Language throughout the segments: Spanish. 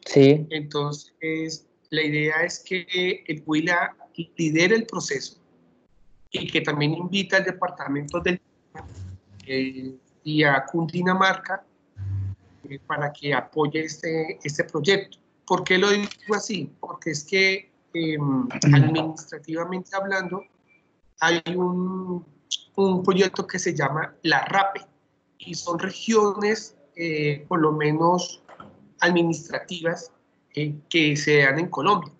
Sí. Entonces, la idea es que el Huila lidere el proceso y que también invita al departamento del y a Cundinamarca para que apoye este proyecto. ¿Por qué lo digo así? Porque es que administrativamente hablando hay un proyecto que se llama la RAPE y son regiones, por lo menos administrativas, que se dan en Colombia.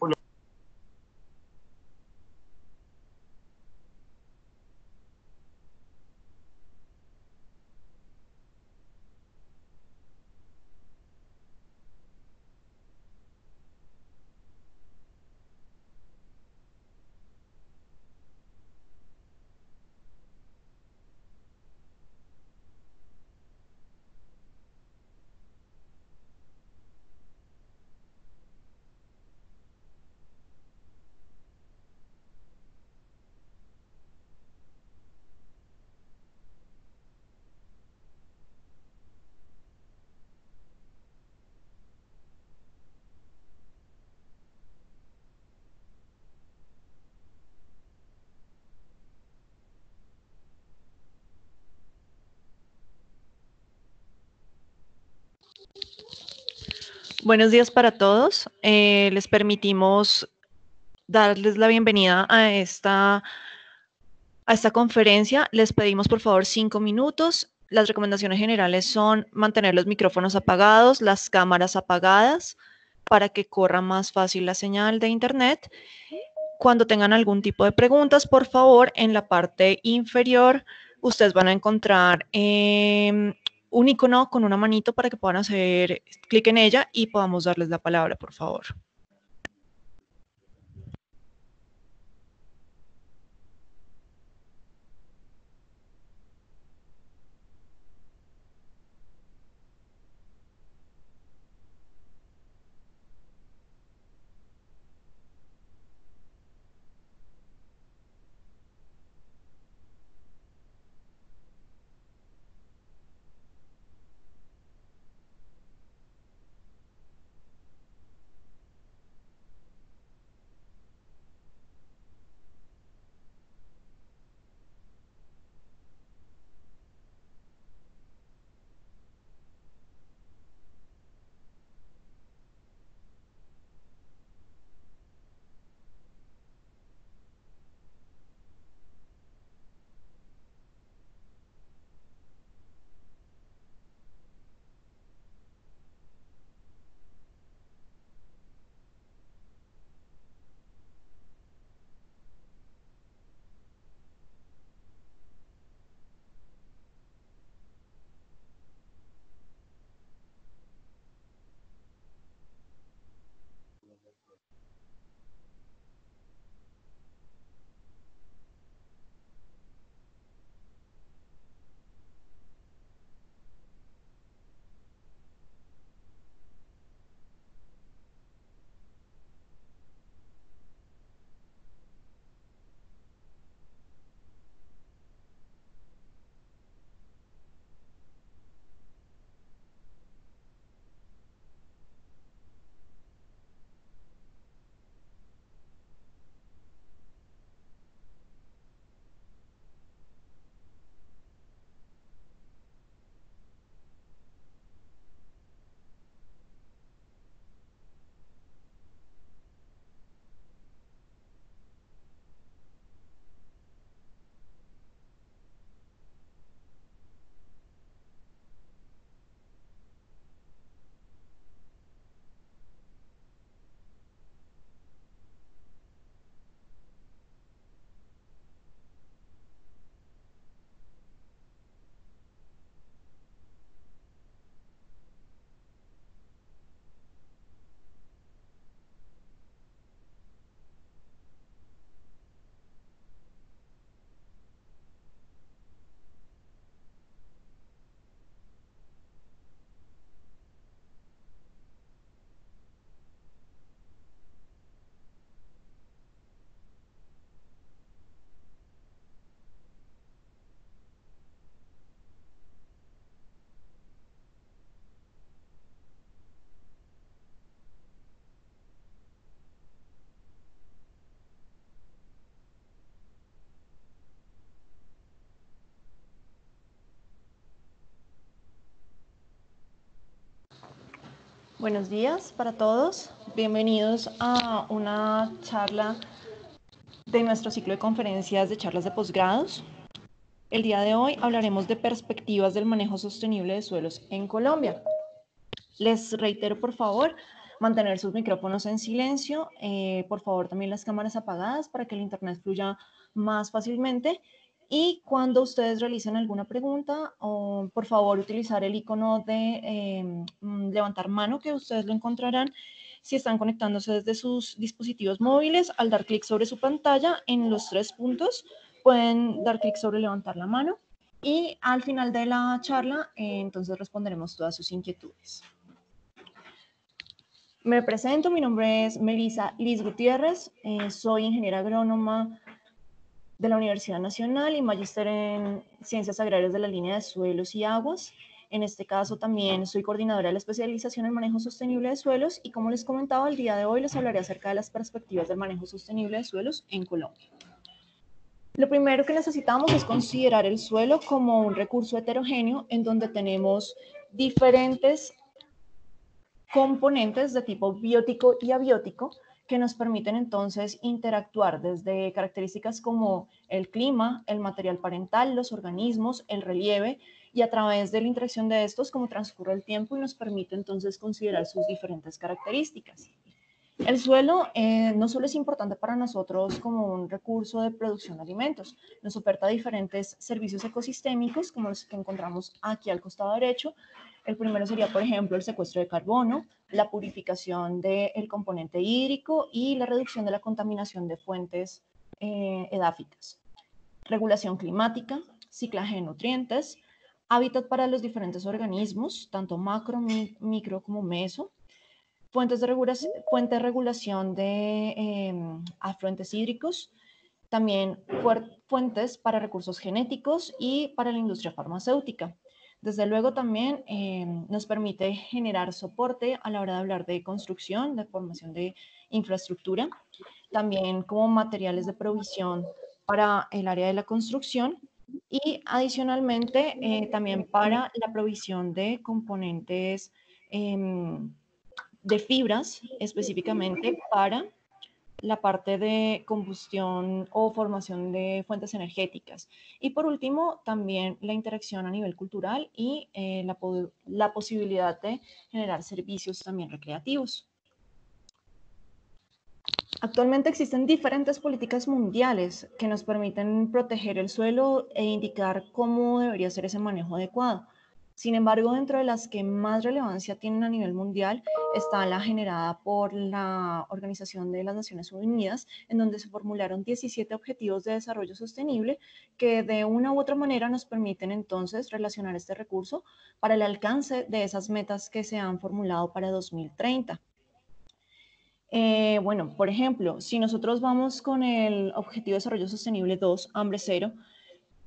Buenos días para todos. Les permitimos darles la bienvenida a esta conferencia. Les pedimos por favor 5 minutos. Las recomendaciones generales son mantener los micrófonos apagados, las cámaras apagadas, para que corra más fácil la señal de internet. Cuando tengan algún tipo de preguntas, por favor, en la parte inferior, ustedes van a encontrar un icono con una manito para que puedan hacer clic en ella y podamos darles la palabra, por favor. Buenos días para todos. Bienvenidos a una charla de nuestro ciclo de conferencias de charlas de posgrados. El día de hoy hablaremos de perspectivas del manejo sostenible de suelos en Colombia. Les reitero, por favor, mantener sus micrófonos en silencio, por favor también las cámaras apagadas para que el internet fluya más fácilmente. Y cuando ustedes realicen alguna pregunta, por favor utilizar el icono de levantar mano, que ustedes lo encontrarán si están conectándose desde sus dispositivos móviles. Al dar clic sobre su pantalla en los 3 puntos, pueden dar clic sobre levantar la mano y al final de la charla, entonces responderemos todas sus inquietudes. Me presento, mi nombre es Melissa Liz Gutiérrez, soy ingeniera agrónoma de la Universidad Nacional y magíster en Ciencias Agrarias de la línea de Suelos y Aguas. En este caso también soy coordinadora de la especialización en manejo sostenible de suelos y como les comentaba, el día de hoy les hablaré acerca de las perspectivas del manejo sostenible de suelos en Colombia. Lo primero que necesitamos es considerar el suelo como un recurso heterogéneo en donde tenemos diferentes componentes de tipo biótico y abiótico que nos permiten entonces interactuar desde características como el clima, el material parental, los organismos, el relieve, y a través de la interacción de estos, como transcurre el tiempo y nos permite entonces considerar sus diferentes características. El suelo no solo es importante para nosotros como un recurso de producción de alimentos, nos oferta diferentes servicios ecosistémicos como los que encontramos aquí al costado derecho. El primero sería, por ejemplo, el secuestro de carbono, la purificación del componente hídrico y la reducción de la contaminación de fuentes edáficas. Regulación climática, ciclaje de nutrientes, hábitat para los diferentes organismos, tanto macro, micro como meso, fuentes de regulación de afluentes hídricos, también fuentes para recursos genéticos y para la industria farmacéutica. Desde luego también nos permite generar soporte a la hora de hablar de construcción, de formación de infraestructura, también como materiales de provisión para el área de la construcción y adicionalmente también para la provisión de componentes de fibras específicamente para la parte de combustión o formación de fuentes energéticas. Y por último, también la interacción a nivel cultural y la posibilidad de generar servicios también recreativos. Actualmente existen diferentes políticas mundiales que nos permiten proteger el suelo e indicar cómo debería ser ese manejo adecuado. Sin embargo, dentro de las que más relevancia tienen a nivel mundial está la generada por la Organización de las Naciones Unidas, en donde se formularon 17 objetivos de desarrollo sostenible que de una u otra manera nos permiten entonces relacionar este recurso para el alcance de esas metas que se han formulado para 2030. Bueno, por ejemplo, si nosotros vamos con el Objetivo de Desarrollo Sostenible 2, hambre cero,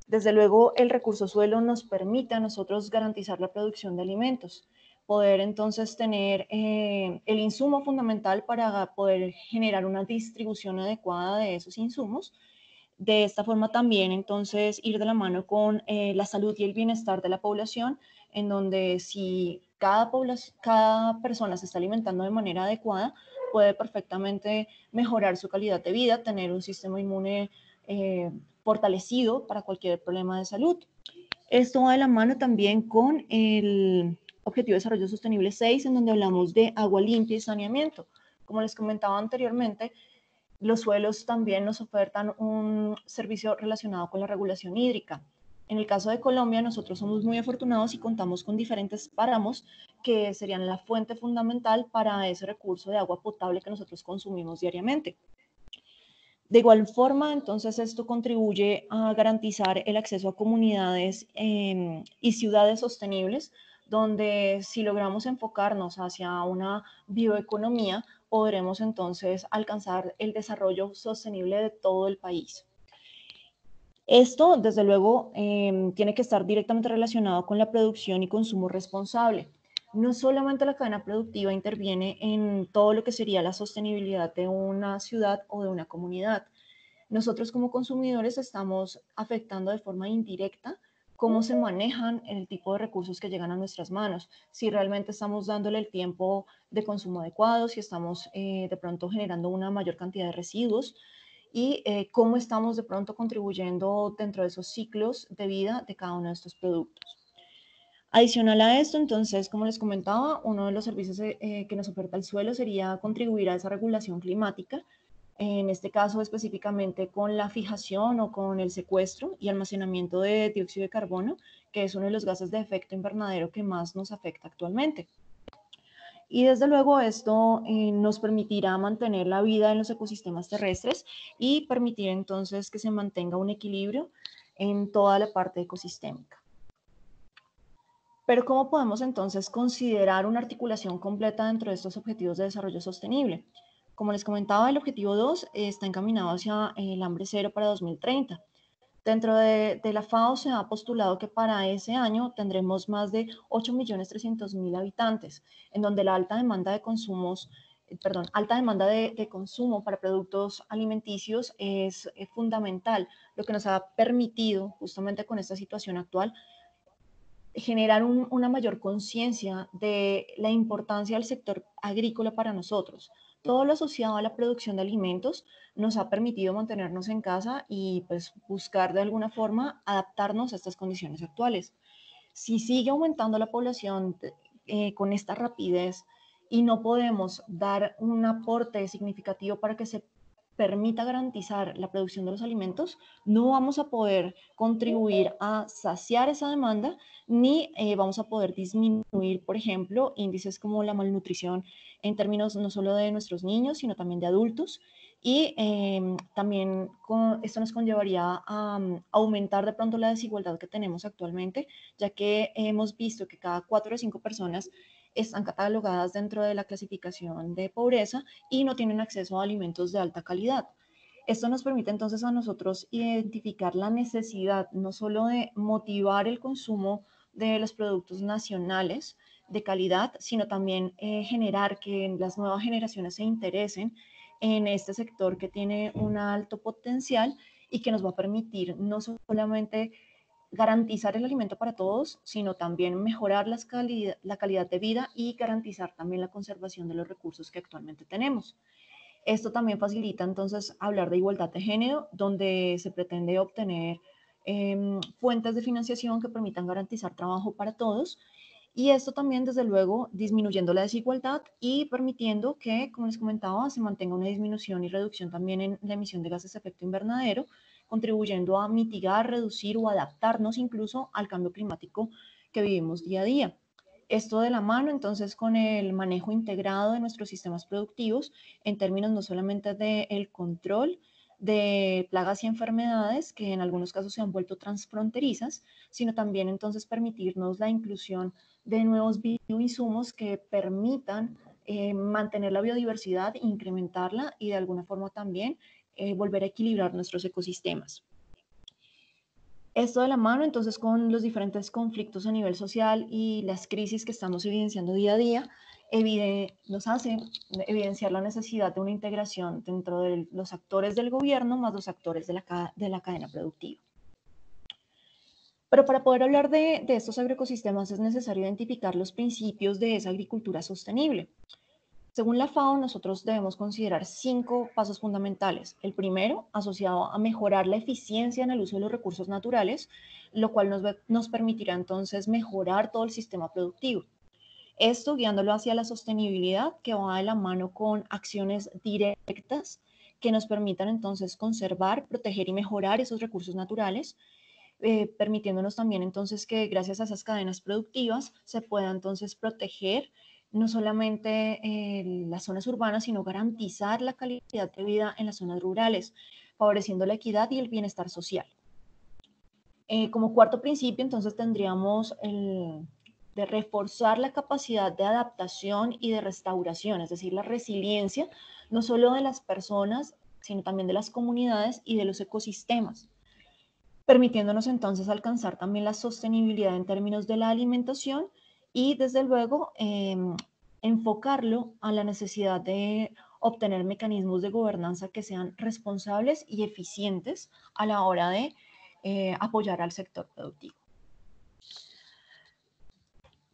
desde luego el recurso suelo nos permite a nosotros garantizar la producción de alimentos, poder entonces tener el insumo fundamental para poder generar una distribución adecuada de esos insumos. De esta forma también entonces ir de la mano con la salud y el bienestar de la población, en donde si cada persona se está alimentando de manera adecuada, puede perfectamente mejorar su calidad de vida, tener un sistema inmune fortalecido para cualquier problema de salud. Esto va de la mano también con el Objetivo de Desarrollo Sostenible 6, en donde hablamos de agua limpia y saneamiento. Como les comentaba anteriormente, los suelos también nos ofertan un servicio relacionado con la regulación hídrica. En el caso de Colombia, nosotros somos muy afortunados y contamos con diferentes páramos que serían la fuente fundamental para ese recurso de agua potable que nosotros consumimos diariamente. De igual forma, entonces esto contribuye a garantizar el acceso a comunidades y ciudades sostenibles, donde si logramos enfocarnos hacia una bioeconomía, podremos entonces alcanzar el desarrollo sostenible de todo el país. Esto, desde luego, tiene que estar directamente relacionado con la producción y consumo responsable. No solamente la cadena productiva interviene en todo lo que sería la sostenibilidad de una ciudad o de una comunidad. Nosotros como consumidores estamos afectando de forma indirecta cómo se manejan el tipo de recursos que llegan a nuestras manos, si realmente estamos dándole el tiempo de consumo adecuado, si estamos de pronto generando una mayor cantidad de residuos y cómo estamos de pronto contribuyendo dentro de esos ciclos de vida de cada uno de estos productos. Adicional a esto, entonces, como les comentaba, uno de los servicios que nos oferta el suelo sería contribuir a esa regulación climática, en este caso específicamente con la fijación o con el secuestro y almacenamiento de dióxido de carbono, que es uno de los gases de efecto invernadero que más nos afecta actualmente. Y desde luego esto nos permitirá mantener la vida en los ecosistemas terrestres y permitir entonces que se mantenga un equilibrio en toda la parte ecosistémica. Pero ¿cómo podemos entonces considerar una articulación completa dentro de estos objetivos de desarrollo sostenible? Como les comentaba, el objetivo 2 está encaminado hacia el hambre cero para 2030. Dentro de la FAO se ha postulado que para ese año tendremos más de 8.300.000 habitantes, en donde la alta demanda de de consumo para productos alimenticios es fundamental, lo que nos ha permitido, justamente con esta situación actual, generar una mayor conciencia de la importancia del sector agrícola para nosotros. Todo lo asociado a la producción de alimentos nos ha permitido mantenernos en casa y pues buscar de alguna forma adaptarnos a estas condiciones actuales. Si sigue aumentando la población con esta rapidez y no podemos dar un aporte significativo para que se permita garantizar la producción de los alimentos, no vamos a poder contribuir a saciar esa demanda ni vamos a poder disminuir, por ejemplo, índices como la malnutrición en términos no solo de nuestros niños, sino también de adultos. Y también esto nos conllevaría a aumentar de pronto la desigualdad que tenemos actualmente, ya que hemos visto que cada 4 de 5 personas están catalogadas dentro de la clasificación de pobreza y no tienen acceso a alimentos de alta calidad. Esto nos permite entonces a nosotros identificar la necesidad no solo de motivar el consumo de los productos nacionales de calidad, sino también generar que las nuevas generaciones se interesen en este sector que tiene un alto potencial y que nos va a permitir no solamente garantizar el alimento para todos, sino también mejorar la calidad de vida y garantizar también la conservación de los recursos que actualmente tenemos. Esto también facilita entonces hablar de igualdad de género, donde se pretende obtener fuentes de financiación que permitan garantizar trabajo para todos. Y esto también, desde luego, disminuyendo la desigualdad y permitiendo que, como les comentaba, se mantenga una disminución y reducción también en la emisión de gases de efecto invernadero, contribuyendo a mitigar, reducir o adaptarnos incluso al cambio climático que vivimos día a día. Esto de la mano, entonces, con el manejo integrado de nuestros sistemas productivos en términos no solamente del control de plagas y enfermedades, que en algunos casos se han vuelto transfronterizas, sino también entonces permitirnos la inclusión de nuevos bioinsumos que permitan mantener la biodiversidad, incrementarla y de alguna forma también volver a equilibrar nuestros ecosistemas. Esto de la mano, entonces, con los diferentes conflictos a nivel social y las crisis que estamos evidenciando día a día, nos hace evidenciar la necesidad de una integración dentro de los actores del gobierno más los actores de la cadena productiva. Pero para poder hablar de estos agroecosistemas es necesario identificar los principios de esa agricultura sostenible. Según la FAO, nosotros debemos considerar 5 pasos fundamentales. El primero, asociado a mejorar la eficiencia en el uso de los recursos naturales, lo cual nos permitirá entonces mejorar todo el sistema productivo. Esto guiándolo hacia la sostenibilidad, que va de la mano con acciones directas que nos permitan entonces conservar, proteger y mejorar esos recursos naturales, permitiéndonos también entonces que gracias a esas cadenas productivas se pueda entonces proteger no solamente las zonas urbanas, sino garantizar la calidad de vida en las zonas rurales, favoreciendo la equidad y el bienestar social. Como cuarto principio, entonces tendríamos el de reforzar la capacidad de adaptación y de restauración, es decir, la resiliencia, no solo de las personas, sino también de las comunidades y de los ecosistemas, permitiéndonos entonces alcanzar también la sostenibilidad en términos de la alimentación y desde luego enfocarlo a la necesidad de obtener mecanismos de gobernanza que sean responsables y eficientes a la hora de apoyar al sector productivo.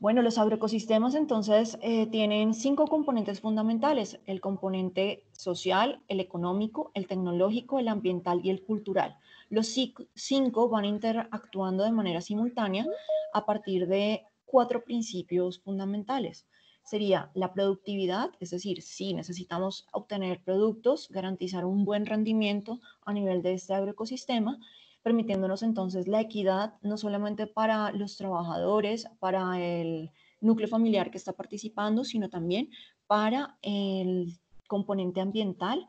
Bueno, los agroecosistemas entonces tienen 5 componentes fundamentales: el componente social, el económico, el tecnológico, el ambiental y el cultural. Los 5 van interactuando de manera simultánea a partir de 4 principios fundamentales. Sería la productividad, es decir, si necesitamos obtener productos, garantizar un buen rendimiento a nivel de este agroecosistema, permitiéndonos entonces la equidad no solamente para los trabajadores, para el núcleo familiar que está participando, sino también para el componente ambiental,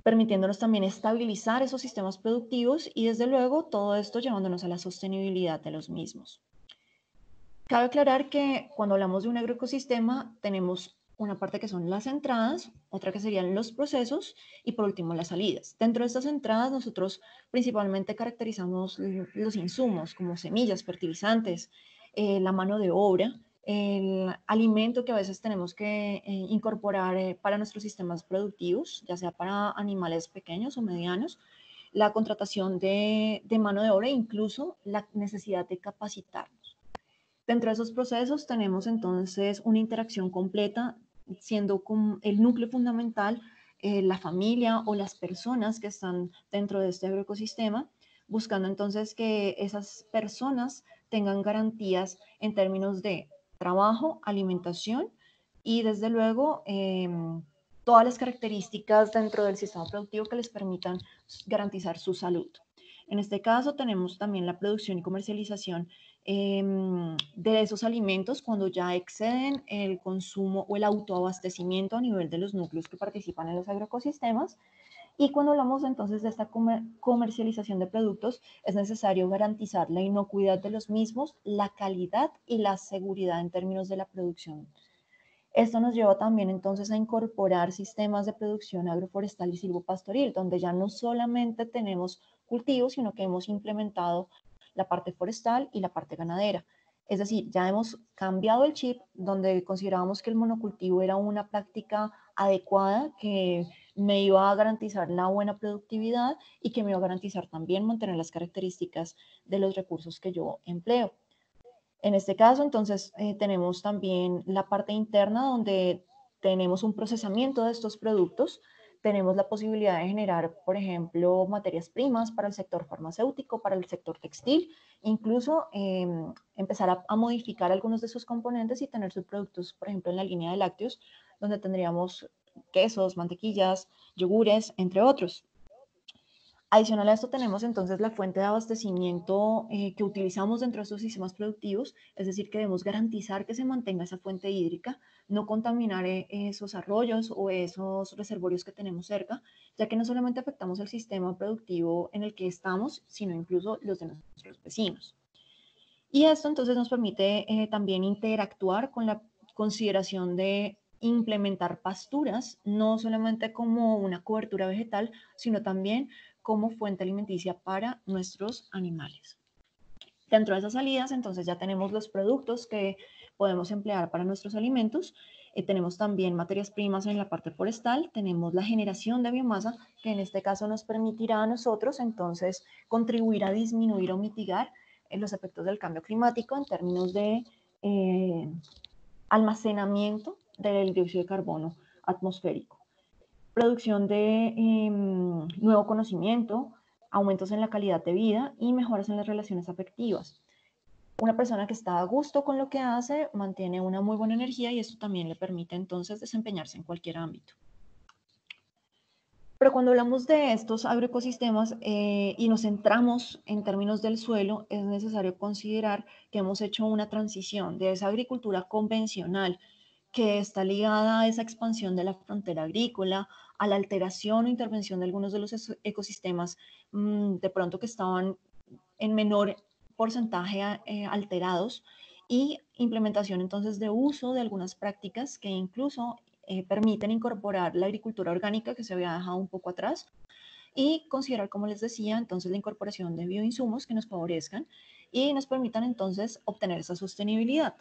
permitiéndonos también estabilizar esos sistemas productivos y desde luego todo esto llevándonos a la sostenibilidad de los mismos. Cabe aclarar que cuando hablamos de un agroecosistema tenemos una parte que son las entradas, otra que serían los procesos y por último las salidas. Dentro de estas entradas nosotros principalmente caracterizamos los insumos como semillas, fertilizantes, la mano de obra, el alimento que a veces tenemos que incorporar para nuestros sistemas productivos, ya sea para animales pequeños o medianos, la contratación de mano de obra e incluso la necesidad de capacitar. Dentro de esos procesos tenemos entonces una interacción completa, siendo el núcleo fundamental la familia o las personas que están dentro de este agroecosistema, buscando entonces que esas personas tengan garantías en términos de trabajo, alimentación y desde luego todas las características dentro del sistema productivo que les permitan garantizar su salud. En este caso tenemos también la producción y comercialización de esos alimentos cuando ya exceden el consumo o el autoabastecimiento a nivel de los núcleos que participan en los agroecosistemas. Y cuando hablamos entonces de esta comercialización de productos, es necesario garantizar la inocuidad de los mismos, la calidad y la seguridad en términos de la producción. Esto nos lleva también entonces a incorporar sistemas de producción agroforestal y silvopastoril, donde ya no solamente tenemos cultivos, sino que hemos implementado la parte forestal y la parte ganadera. Es decir, ya hemos cambiado el chip donde considerábamos que el monocultivo era una práctica adecuada que me iba a garantizar la buena productividad y que me iba a garantizar también mantener las características de los recursos que yo empleo. En este caso, entonces, tenemos también la parte interna donde tenemos un procesamiento de estos productos, tenemos la posibilidad de generar, por ejemplo, materias primas para el sector farmacéutico, para el sector textil, incluso empezar a modificar algunos de sus componentes y tener subproductos, por ejemplo, en la línea de lácteos, donde tendríamos quesos, mantequillas, yogures, entre otros. Adicional a esto tenemos entonces la fuente de abastecimiento que utilizamos dentro de estos sistemas productivos, es decir, que debemos garantizar que se mantenga esa fuente hídrica, no contaminar esos arroyos o esos reservorios que tenemos cerca, ya que no solamente afectamos el sistema productivo en el que estamos, sino incluso los de nuestros vecinos. Y esto entonces nos permite también interactuar con la consideración de implementar pasturas, no solamente como una cobertura vegetal, sino también como fuente alimenticia para nuestros animales. Dentro de esas salidas, entonces ya tenemos los productos que podemos emplear para nuestros alimentos. Tenemos también materias primas en la parte forestal, tenemos la generación de biomasa, que en este caso nos permitirá a nosotros entonces contribuir a disminuir o mitigar los efectos del cambio climático en términos de almacenamiento del dióxido de carbono atmosférico. Producción de nuevo conocimiento, aumentos en la calidad de vida y mejoras en las relaciones afectivas. Una persona que está a gusto con lo que hace mantiene una muy buena energía y esto también le permite entonces desempeñarse en cualquier ámbito. Pero cuando hablamos de estos agroecosistemas y nos centramos en términos del suelo, es necesario considerar que hemos hecho una transición de esa agricultura convencional que está ligada a esa expansión de la frontera agrícola, a la alteración o intervención de algunos de los ecosistemas de pronto que estaban en menor porcentaje alterados y implementación entonces de uso de algunas prácticas que incluso permiten incorporar la agricultura orgánica que se había dejado un poco atrás y considerar, como les decía, entonces la incorporación de bioinsumos que nos favorezcan y nos permitan entonces obtener esa sostenibilidad.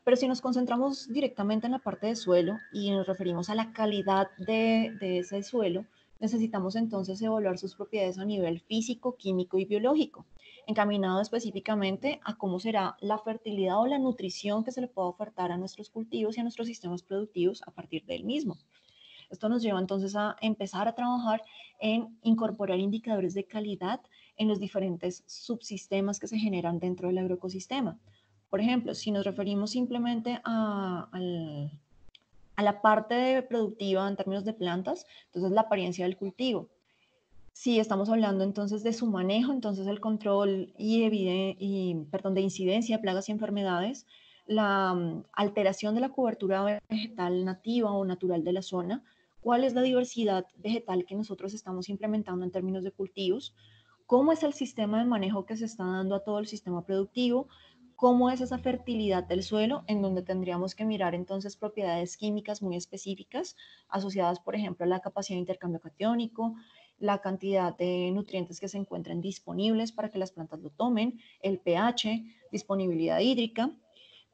Pero si nos concentramos directamente en la parte de suelo y nos referimos a la calidad de ese suelo, necesitamos entonces evaluar sus propiedades a nivel físico, químico y biológico. encaminado específicamente a cómo será la fertilidad o la nutrición que se le pueda ofertar a nuestros cultivos y a nuestros sistemas productivos a partir del mismo. Esto nos lleva entonces a empezar a trabajar en incorporar indicadores de calidad en los diferentes subsistemas que se generan dentro del agroecosistema. Por ejemplo, si nos referimos simplemente a la parte productiva en términos de plantas, entonces la apariencia del cultivo. Si estamos hablando entonces de su manejo, entonces el control de incidencia de plagas y enfermedades, la alteración de la cobertura vegetal nativa o natural de la zona, cuál es la diversidad vegetal que nosotros estamos implementando en términos de cultivos, cómo es el sistema de manejo que se está dando a todo el sistema productivo, cómo es esa fertilidad del suelo, en donde tendríamos que mirar entonces propiedades químicas muy específicas asociadas, por ejemplo, a la capacidad de intercambio catiónico, la cantidad de nutrientes que se encuentren disponibles para que las plantas lo tomen, el pH, disponibilidad hídrica.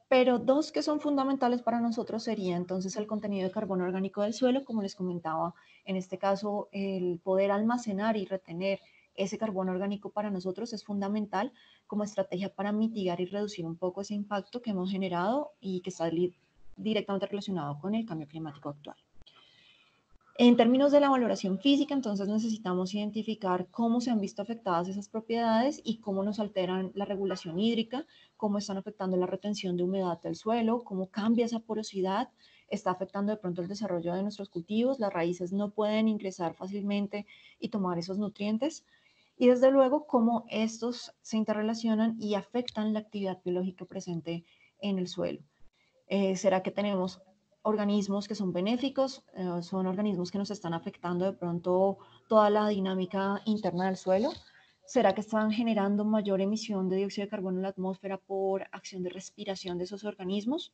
Pero dos que son fundamentales para nosotros sería entonces el contenido de carbono orgánico del suelo, como les comentaba, en este caso el poder almacenar y retener ese carbono orgánico para nosotros es fundamental como estrategia para mitigar y reducir un poco ese impacto que hemos generado y que está directamente relacionado con el cambio climático actual. En términos de la valoración física, entonces necesitamos identificar cómo se han visto afectadas esas propiedades y cómo nos alteran la regulación hídrica, cómo están afectando la retención de humedad del suelo, cómo cambia esa porosidad, está afectando de pronto el desarrollo de nuestros cultivos, las raíces no pueden ingresar fácilmente y tomar esos nutrientes, y desde luego cómo estos se interrelacionan y afectan la actividad biológica presente en el suelo. ¿Será que tenemos organismos que son benéficos? ¿Son organismos que nos están afectando de pronto toda la dinámica interna del suelo? ¿Será que están generando mayor emisión de dióxido de carbono en la atmósfera por acción de respiración de esos organismos?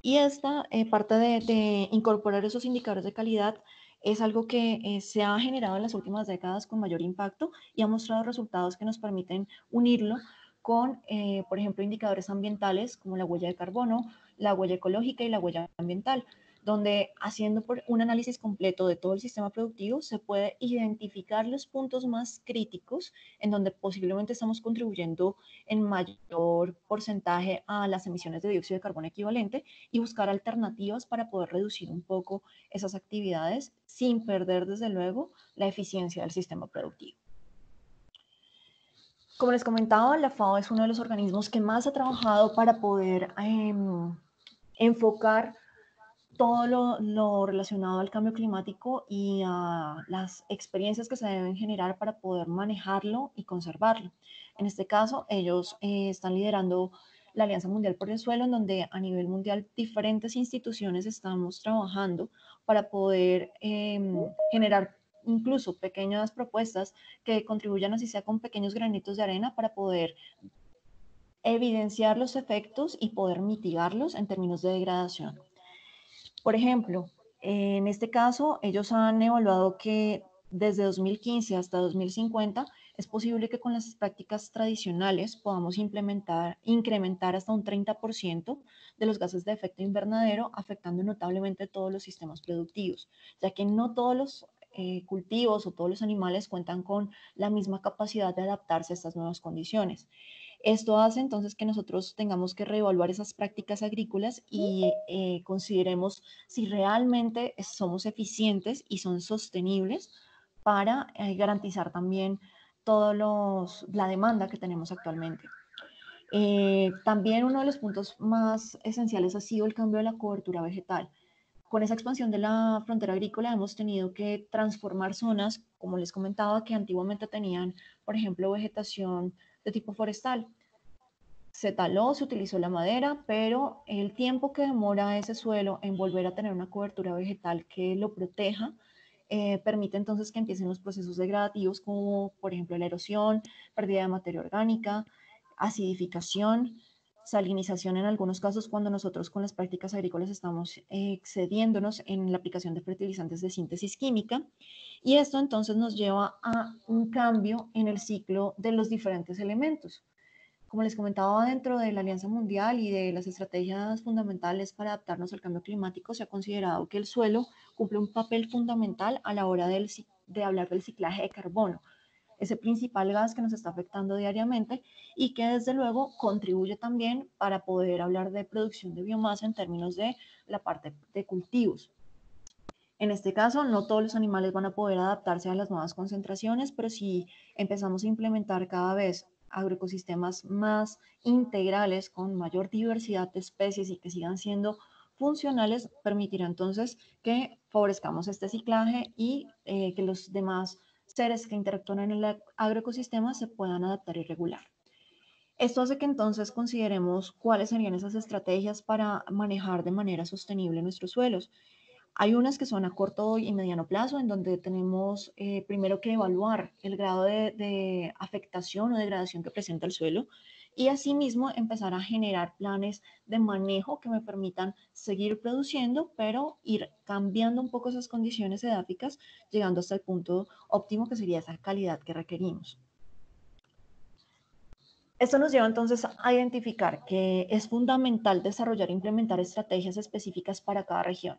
Y esta parte de incorporar esos indicadores de calidad es algo que se ha generado en las últimas décadas con mayor impacto y ha mostrado resultados que nos permiten unirlo con, por ejemplo, indicadores ambientales como la huella de carbono, la huella ecológica y la huella ambiental, donde haciendo un análisis completo de todo el sistema productivo se puede identificar los puntos más críticos en donde posiblemente estamos contribuyendo en mayor porcentaje a las emisiones de dióxido de carbono equivalente y buscar alternativas para poder reducir un poco esas actividades sin perder, desde luego, la eficiencia del sistema productivo. Como les comentaba, la FAO es uno de los organismos que más ha trabajado para poder enfocar todo lo relacionado al cambio climático y a las experiencias que se deben generar para poder manejarlo y conservarlo. En este caso, ellos están liderando la Alianza Mundial por el Suelo, en donde a nivel mundial diferentes instituciones estamos trabajando para poder generar incluso pequeñas propuestas que contribuyan así sea con pequeños granitos de arena para poder evidenciar los efectos y poder mitigarlos en términos de degradación. Por ejemplo, en este caso, ellos han evaluado que desde 2015 hasta 2050 es posible que con las prácticas tradicionales podamos incrementar hasta un 30% de los gases de efecto invernadero, afectando notablemente todos los sistemas productivos, ya que no todos los cultivos o todos los animales cuentan con la misma capacidad de adaptarse a estas nuevas condiciones. Esto hace entonces que nosotros tengamos que reevaluar esas prácticas agrícolas y consideremos si realmente somos eficientes y son sostenibles para garantizar también toda la demanda que tenemos actualmente. También uno de los puntos más esenciales ha sido el cambio de la cobertura vegetal. Con esa expansión de la frontera agrícola hemos tenido que transformar zonas, como les comentaba, que antiguamente tenían, por ejemplo, vegetación de tipo forestal. Se taló, se utilizó la madera, pero el tiempo que demora ese suelo en volver a tener una cobertura vegetal que lo proteja, permite entonces que empiecen los procesos degradativos como por ejemplo la erosión, pérdida de materia orgánica, acidificación, salinización en algunos casos cuando nosotros con las prácticas agrícolas estamos excediéndonos en la aplicación de fertilizantes de síntesis química, y esto entonces nos lleva a un cambio en el ciclo de los diferentes elementos. Como les comentaba, dentro de la Alianza Mundial y de las estrategias fundamentales para adaptarnos al cambio climático, se ha considerado que el suelo cumple un papel fundamental a la hora de hablar del ciclaje de carbono. ese principal gas que nos está afectando diariamente y que desde luego contribuye también para poder hablar de producción de biomasa en términos de la parte de cultivos. En este caso, no todos los animales van a poder adaptarse a las nuevas concentraciones, pero si empezamos a implementar cada vez agroecosistemas más integrales con mayor diversidad de especies y que sigan siendo funcionales, permitirá entonces que favorezcamos este ciclaje y que los demás seres que interactúan en el agroecosistema se puedan adaptar y regular. Esto hace que entonces consideremos cuáles serían esas estrategias para manejar de manera sostenible nuestros suelos. Hay unas que son a corto y mediano plazo, en donde tenemos primero que evaluar el grado de afectación o degradación que presenta el suelo y asimismo empezar a generar planes de manejo que me permitan seguir produciendo, pero ir cambiando un poco esas condiciones edáficas, llegando hasta el punto óptimo que sería esa calidad que requerimos. Esto nos lleva entonces a identificar que es fundamental desarrollar e implementar estrategias específicas para cada región.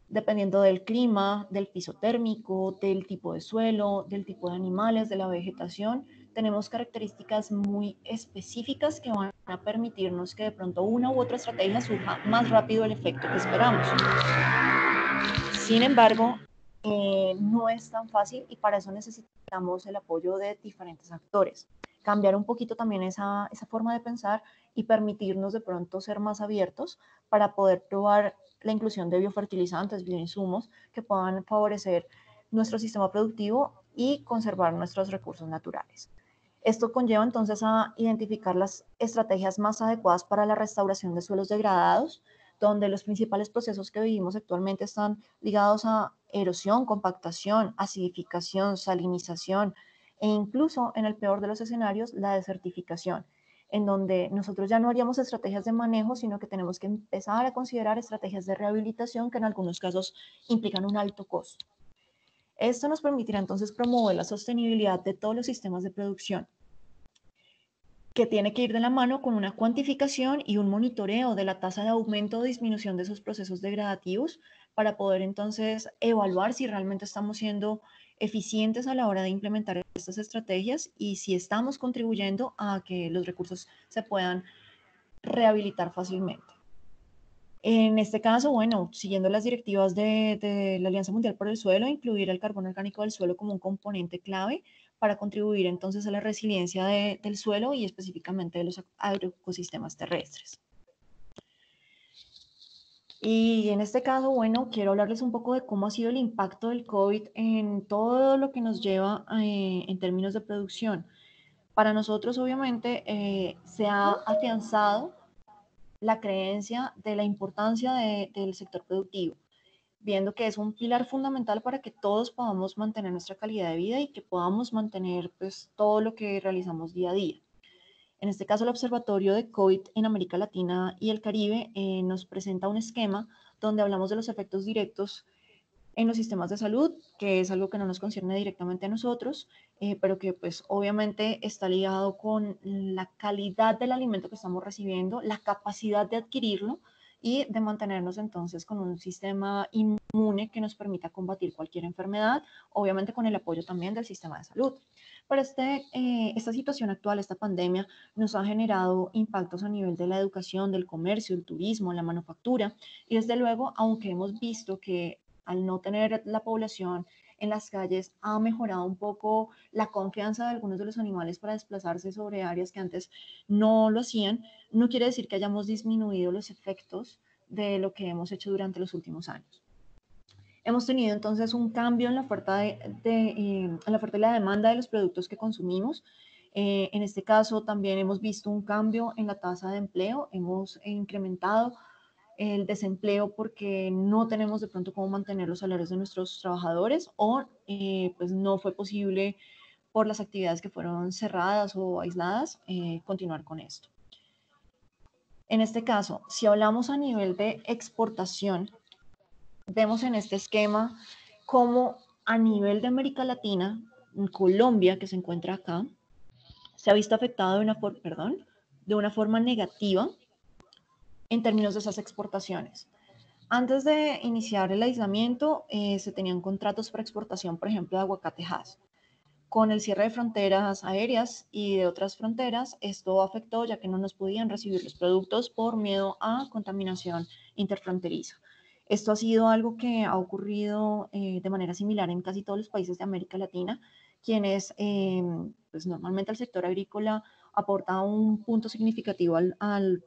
Dependiendo del clima, del piso térmico, del tipo de suelo, del tipo de animales, de la vegetación, tenemos características muy específicas que van a permitirnos que de pronto una u otra estrategia surja más rápido el efecto que esperamos. Sin embargo, no es tan fácil y para eso necesitamos el apoyo de diferentes actores. Cambiar un poquito también esa forma de pensar y permitirnos de pronto ser más abiertos para poder probar la inclusión de biofertilizantes, bioinsumos que puedan favorecer nuestro sistema productivo y conservar nuestros recursos naturales. Esto conlleva entonces a identificar las estrategias más adecuadas para la restauración de suelos degradados, donde los principales procesos que vivimos actualmente están ligados a erosión, compactación, acidificación, salinización e incluso, en el peor de los escenarios, la desertificación, en donde nosotros ya no haríamos estrategias de manejo, sino que tenemos que empezar a considerar estrategias de rehabilitación que en algunos casos implican un alto costo. Esto nos permitirá entonces promover la sostenibilidad de todos los sistemas de producción, que tiene que ir de la mano con una cuantificación y un monitoreo de la tasa de aumento o disminución de esos procesos degradativos para poder entonces evaluar si realmente estamos siendo eficientes a la hora de implementar estas estrategias y si estamos contribuyendo a que los recursos se puedan rehabilitar fácilmente. En este caso, bueno, siguiendo las directivas de la Alianza Mundial por el Suelo, incluir el carbono orgánico del suelo como un componente clave para contribuir entonces a la resiliencia del suelo y específicamente de los agroecosistemas terrestres. Y en este caso, bueno, quiero hablarles un poco de cómo ha sido el impacto del COVID en todo lo que nos lleva en términos de producción. Para nosotros, obviamente, se ha afianzado la creencia de la importancia del sector productivo, viendo que es un pilar fundamental para que todos podamos mantener nuestra calidad de vida y que podamos mantener pues, todo lo que realizamos día a día. En este caso, el Observatorio de COVID en América Latina y el Caribe nos presenta un esquema donde hablamos de los efectos directos en los sistemas de salud, que es algo que no nos concierne directamente a nosotros, pero que pues obviamente está ligado con la calidad del alimento que estamos recibiendo, la capacidad de adquirirlo y de mantenernos entonces con un sistema inmune que nos permita combatir cualquier enfermedad, obviamente con el apoyo también del sistema de salud. Pero esta situación actual, esta pandemia, nos ha generado impactos a nivel de la educación, del comercio, el turismo, la manufactura, y desde luego, aunque hemos visto que al no tener la población en las calles, ha mejorado un poco la confianza de algunos de los animales para desplazarse sobre áreas que antes no lo hacían, no quiere decir que hayamos disminuido los efectos de lo que hemos hecho durante los últimos años. Hemos tenido entonces un cambio en la oferta, en la oferta y la demanda de los productos que consumimos. En este caso también hemos visto un cambio en la tasa de empleo, hemos incrementado el desempleo porque no tenemos de pronto cómo mantener los salarios de nuestros trabajadores o pues no fue posible por las actividades que fueron cerradas o aisladas continuar con esto. En este caso, si hablamos a nivel de exportación, vemos en este esquema cómo a nivel de América Latina, Colombia, que se encuentra acá, se ha visto afectado de una forma negativa en términos de esas exportaciones. Antes de iniciar el aislamiento, se tenían contratos para exportación, por ejemplo, de aguacate Hass. Con el cierre de fronteras aéreas y de otras fronteras, esto afectó ya que no nos podían recibir los productos por miedo a contaminación interfronteriza. Esto ha sido algo que ha ocurrido de manera similar en casi todos los países de América Latina, quienes pues normalmente el sector agrícola aporta un punto significativo al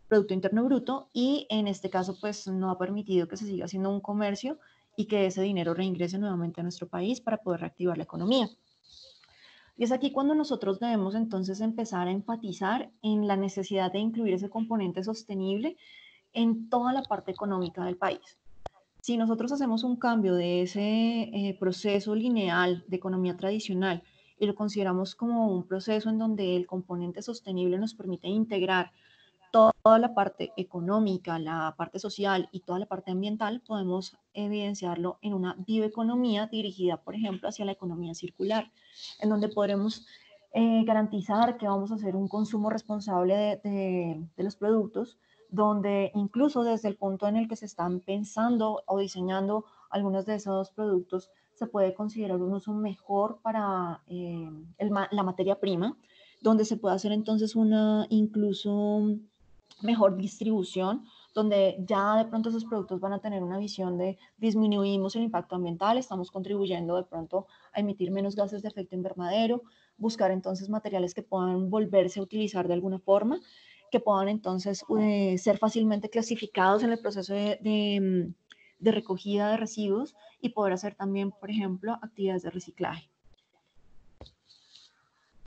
Producto Interno Bruto y en este caso pues no ha permitido que se siga haciendo un comercio y que ese dinero reingrese nuevamente a nuestro país para poder reactivar la economía. Y es aquí cuando nosotros debemos entonces empezar a enfatizar en la necesidad de incluir ese componente sostenible en toda la parte económica del país. Si nosotros hacemos un cambio de ese proceso lineal de economía tradicional y lo consideramos como un proceso en donde el componente sostenible nos permite integrar toda la parte económica, la parte social y toda la parte ambiental, podemos evidenciarlo en una bioeconomía dirigida, por ejemplo, hacia la economía circular, en donde podremos garantizar que vamos a hacer un consumo responsable de los productos, donde incluso desde el punto en el que se están pensando o diseñando algunos de esos productos, se puede considerar un uso mejor para la materia prima, donde se puede hacer entonces una incluso mejor distribución, donde ya de pronto esos productos van a tener una visión de disminuimos el impacto ambiental, estamos contribuyendo de pronto a emitir menos gases de efecto invernadero, buscar entonces materiales que puedan volverse a utilizar de alguna forma, que puedan entonces ser fácilmente clasificados en el proceso de recogida de residuos y poder hacer también, por ejemplo, actividades de reciclaje.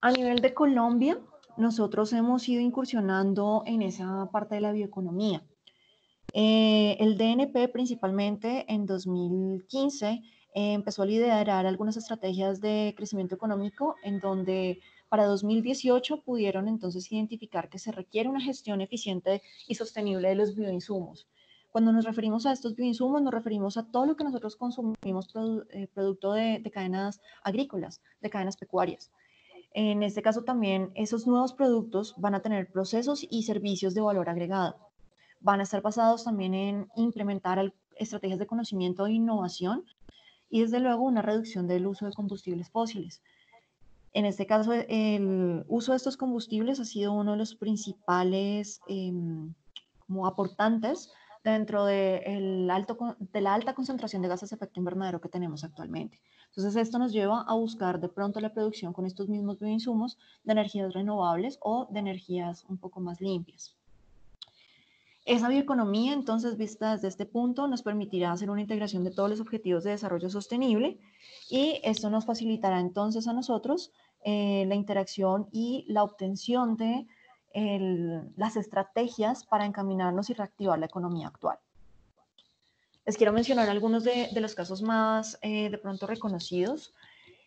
A nivel de Colombia, nosotros hemos ido incursionando en esa parte de la bioeconomía. El DNP principalmente en 2015 empezó a liderar algunas estrategias de crecimiento económico en donde para 2018 pudieron entonces identificar que se requiere una gestión eficiente y sostenible de los bioinsumos. Cuando nos referimos a estos bioinsumos, nos referimos a todo lo que nosotros consumimos producto de cadenas agrícolas, de cadenas pecuarias. En este caso también esos nuevos productos van a tener procesos y servicios de valor agregado. Van a estar basados también en implementar estrategias de conocimiento e innovación y desde luego una reducción del uso de combustibles fósiles. En este caso, el uso de estos combustibles ha sido uno de los principales como aportantes dentro de la alta concentración de gases de efecto invernadero que tenemos actualmente. Entonces, esto nos lleva a buscar de pronto la producción con estos mismos bioinsumos de energías renovables o de energías un poco más limpias. Esa bioeconomía, entonces, vista desde este punto, nos permitirá hacer una integración de todos los objetivos de desarrollo sostenible y esto nos facilitará entonces a nosotros la interacción y la obtención de las estrategias para encaminarnos y reactivar la economía actual. Les quiero mencionar algunos de los casos más de pronto reconocidos,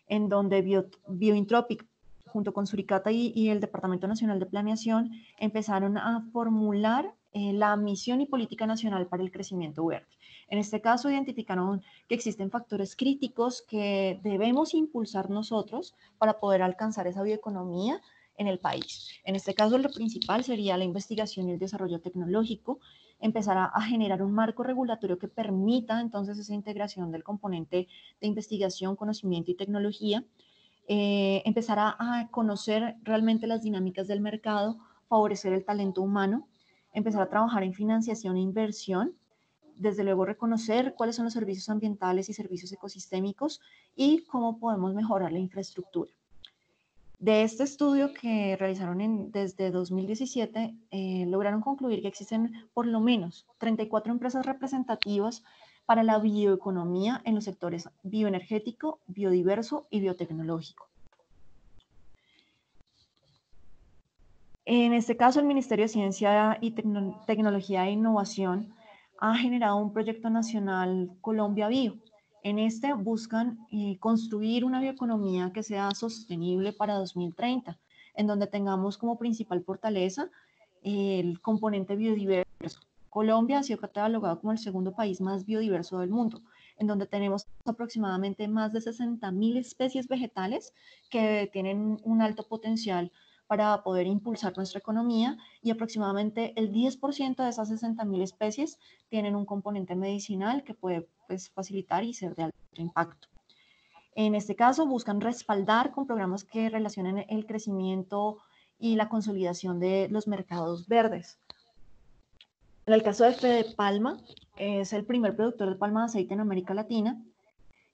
en donde Biointropic, junto con Suricata y el Departamento Nacional de Planeación, empezaron a formular la misión y política nacional para el crecimiento verde. En este caso, identificaron que existen factores críticos que debemos impulsar nosotros para poder alcanzar esa bioeconomía en el país. En este caso, lo principal sería la investigación y el desarrollo tecnológico, empezar a generar un marco regulatorio que permita entonces esa integración del componente de investigación, conocimiento y tecnología, empezar a conocer realmente las dinámicas del mercado, favorecer el talento humano, empezar a trabajar en financiación e inversión, desde luego reconocer cuáles son los servicios ambientales y servicios ecosistémicos y cómo podemos mejorar la infraestructura. De este estudio que realizaron desde 2017, lograron concluir que existen por lo menos 34 empresas representativas para la bioeconomía en los sectores bioenergético, biodiverso y biotecnológico. En este caso, el Ministerio de Ciencia y Tecnología e Innovación ha generado un proyecto nacional Colombia Bio. En este buscan construir una bioeconomía que sea sostenible para 2030, en donde tengamos como principal fortaleza el componente biodiverso. Colombia ha sido catalogado como el segundo país más biodiverso del mundo, en donde tenemos aproximadamente más de 60.000 especies vegetales que tienen un alto potencial para poder impulsar nuestra economía y aproximadamente el 10% de esas 60.000 especies tienen un componente medicinal que puede pues, facilitar y ser de alto impacto. En este caso, buscan respaldar con programas que relacionen el crecimiento y la consolidación de los mercados verdes. En el caso de Fede Palma, es el primer productor de palma de aceite en América Latina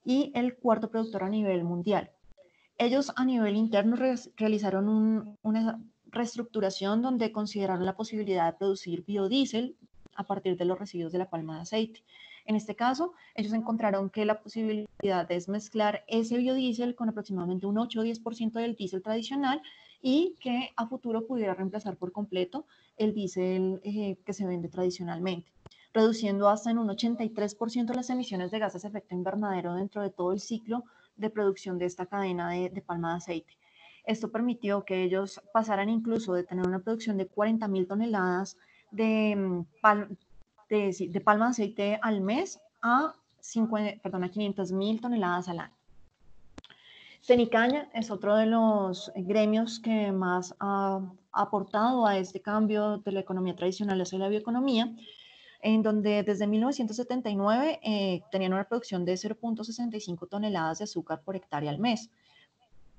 y el cuarto productor a nivel mundial. Ellos a nivel interno realizaron una reestructuración donde consideraron la posibilidad de producir biodiesel a partir de los residuos de la palma de aceite. En este caso, ellos encontraron que la posibilidad es mezclar ese biodiesel con aproximadamente un 8 o 10% del diésel tradicional y que a futuro pudiera reemplazar por completo el diésel que se vende tradicionalmente, reduciendo hasta en un 83% las emisiones de gases de efecto invernadero dentro de todo el ciclo de producción de esta cadena de palma de aceite. Esto permitió que ellos pasaran incluso de tener una producción de 40.000 toneladas de palma de aceite al mes a 500.000 toneladas al año. Cenicaña es otro de los gremios que más ha aportado a este cambio de la economía tradicional hacia la bioeconomía, en donde desde 1979 tenían una producción de 0.65 toneladas de azúcar por hectárea al mes.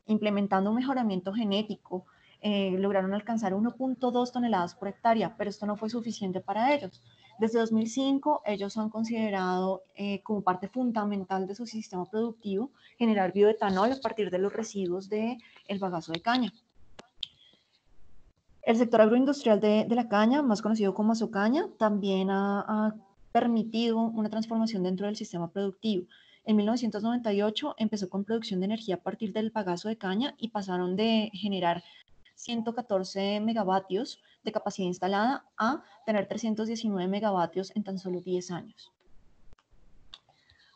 Implementando un mejoramiento genético, lograron alcanzar 1.2 toneladas por hectárea, pero esto no fue suficiente para ellos. Desde 2005, ellos han considerado como parte fundamental de su sistema productivo generar bioetanol a partir de los residuos del bagazo de caña. El sector agroindustrial de la caña, más conocido como azucaña, también ha permitido una transformación dentro del sistema productivo. En 1998 empezó con producción de energía a partir del bagazo de caña y pasaron de generar 114 megavatios de capacidad instalada a tener 319 megavatios en tan solo 10 años.